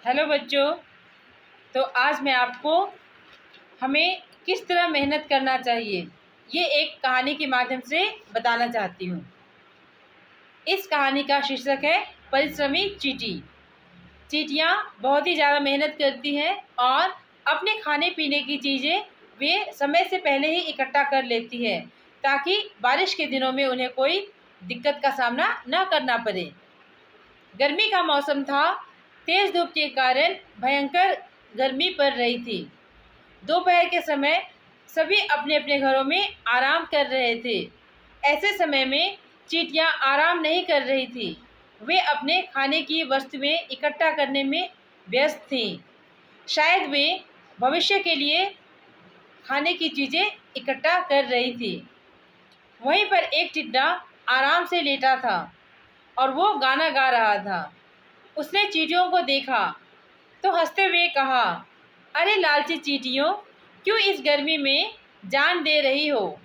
Hello बच्चों। तो आज मैं आपको हमें किस तरह मेहनत करना चाहिए ये एक कहानी के माध्यम से बताना चाहती हूँ। इस कहानी का शीर्षक है परिश्रमी चींटी। चींटियाँ बहुत ही ज़्यादा मेहनत करती हैं और अपने खाने पीने की चीज़ें वे समय से पहले ही इकट्ठा कर लेती हैं ताकि बारिश के दिनों में उन्हें कोई दिक्कत का सामना न करना पड़े। गर्मी का मौसम था। तेज धूप के कारण भयंकर गर्मी पड़ रही थी। दोपहर के समय सभी अपने अपने घरों में आराम कर रहे थे। ऐसे समय में चींटियां आराम नहीं कर रही थी। वे अपने खाने की वस्तुएं इकट्ठा करने में व्यस्त थीं। शायद वे भविष्य के लिए खाने की चीज़ें इकट्ठा कर रही थी। वहीं पर एक टिड्डा आराम से लेटा था और वो गाना गा रहा था। उसने चींटियों को देखा तो हंसते हुए कहा, अरे लालची चींटियों, क्यों इस गर्मी में जान दे रही हो?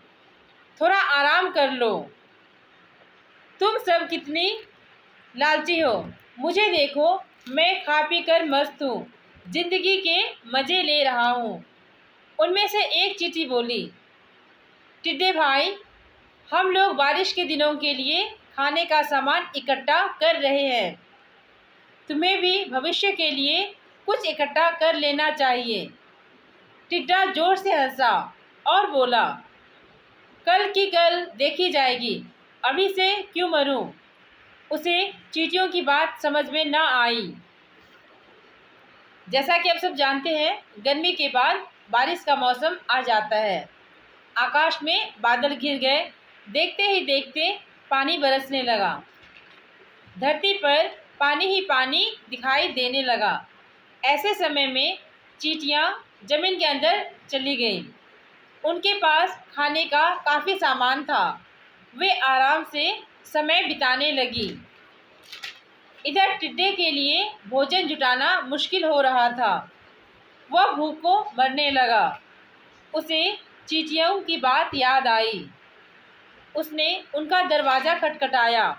थोड़ा आराम कर लो। तुम सब कितनी लालची हो। मुझे देखो, मैं खा पी कर मस्त हूँ, जिंदगी के मज़े ले रहा हूँ। उनमें से एक चींटी बोली, टिड्डे भाई, हम लोग बारिश के दिनों के लिए खाने का सामान इकट्ठा कर रहे हैं। तुम्हें भी भविष्य के लिए कुछ इकट्ठा कर लेना चाहिए। टिड्डा जोर से हंसा और बोला, कल की कल देखी जाएगी, अभी से क्यों मरूं? उसे चींटियों की बात समझ में न आई। जैसा कि आप सब जानते हैं, गर्मी के बाद बारिश का मौसम आ जाता है। आकाश में बादल घिर गए। देखते ही देखते पानी बरसने लगा। धरती पर पानी ही पानी दिखाई देने लगा। ऐसे समय में चींटियां जमीन के अंदर चली गईं। उनके पास खाने का काफ़ी सामान था। वे आराम से समय बिताने लगी। इधर टिड्डे के लिए भोजन जुटाना मुश्किल हो रहा था। वह भूख को मरने लगा। उसे चींटियों की बात याद आई। उसने उनका दरवाज़ा खटखटाया।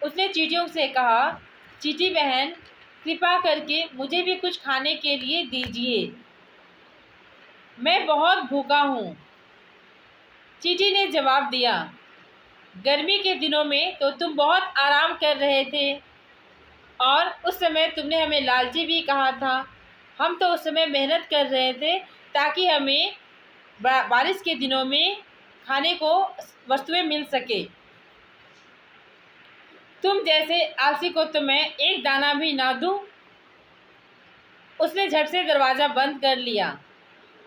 उसने चींटियों से कहा, चींटी बहन, कृपा करके मुझे भी कुछ खाने के लिए दीजिए, मैं बहुत भूखा हूँ। चींटी ने जवाब दिया, गर्मी के दिनों में तो तुम बहुत आराम कर रहे थे और उस समय तुमने हमें लालची भी कहा था। हम तो उस समय मेहनत कर रहे थे ताकि हमें बारिश के दिनों में खाने को वस्तुएं मिल सके। तुम जैसे आलसी को तो मैं एक दाना भी ना दूं। उसने झट से दरवाज़ा बंद कर लिया।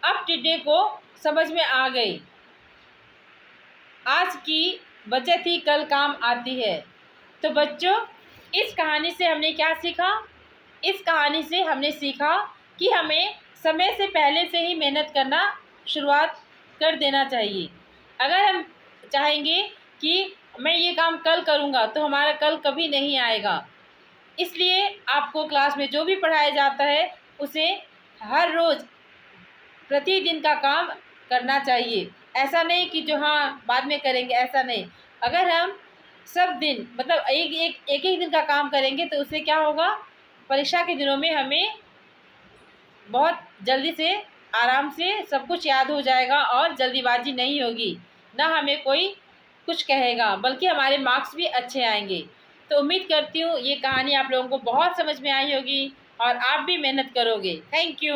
अब टिड्डे को समझ में आ गई, आज की बचत ही कल काम आती है। तो बच्चों, इस कहानी से हमने क्या सीखा? इस कहानी से हमने सीखा कि हमें समय से पहले से ही मेहनत करना शुरुआत कर देना चाहिए। अगर हम चाहेंगे कि मैं ये काम कल करूँगा तो हमारा कल कभी नहीं आएगा। इसलिए आपको क्लास में जो भी पढ़ाया जाता है उसे हर रोज़ प्रतिदिन का काम करना चाहिए। ऐसा नहीं कि जो हाँ बाद में करेंगे, ऐसा नहीं। अगर हम सब दिन मतलब एक ही दिन का काम करेंगे तो उससे क्या होगा, परीक्षा के दिनों में हमें बहुत जल्दी से आराम से सब कुछ याद हो जाएगा और जल्दीबाजी नहीं होगी। ना हमें कोई कुछ कहेगा, बल्कि हमारे मार्क्स भी अच्छे आएंगे। तो उम्मीद करती हूँ ये कहानी आप लोगों को बहुत समझ में आई होगी और आप भी मेहनत करोगे। Thank you.